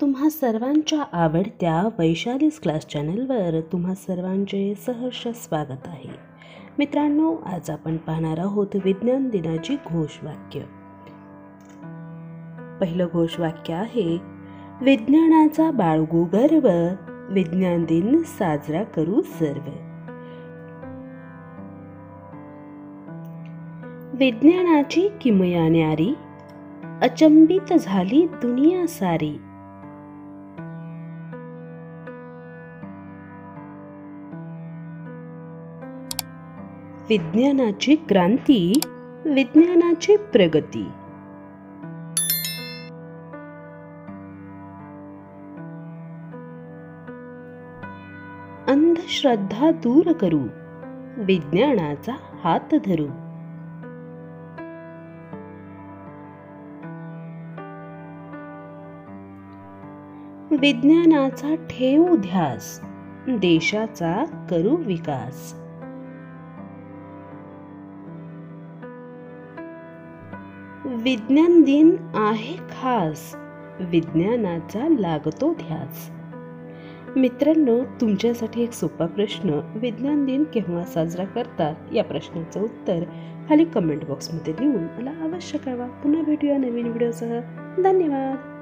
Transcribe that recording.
तुम्हा सर्वांच्या आवडत्या वैशालीज क्लास चॅनलवर तुम्हा सर्वांचे सहर्ष स्वागत आहे. मित्रांनो, आज आपण पाहणार आहोत विज्ञान दिनाची घोषवाक्य. पहिलं घोषवाक्य आहे, विज्ञानाचा बाळगू गर्व, विज्ञान दिन साजरा करू सर्व. विज्ञानाची किमया न्यारी, अचंबित झाली दुनिया सारी. विज्ञानाची क्रांती, विज्ञानाची प्रगती. अंधश्रद्धा दूर करू, विज्ञानाचा हात धरू. विज्ञानाचा ठेवू ध्यास, देशाचा करू विकास. विज्ञान दिन आहे खास, विज्ञानाचा लागतो ध्यास. मित्रांनो, तुमच्यासाठी एक सोपा प्रश्न, विज्ञान दिन केव्हा साजरा करतात या प्रश्नाचं उत्तर खाली कमेंट बॉक्समध्ये लिहून मला अवश्य कळवा. पुन्हा भेटूया नवीन व्हिडिओसह. धन्यवाद.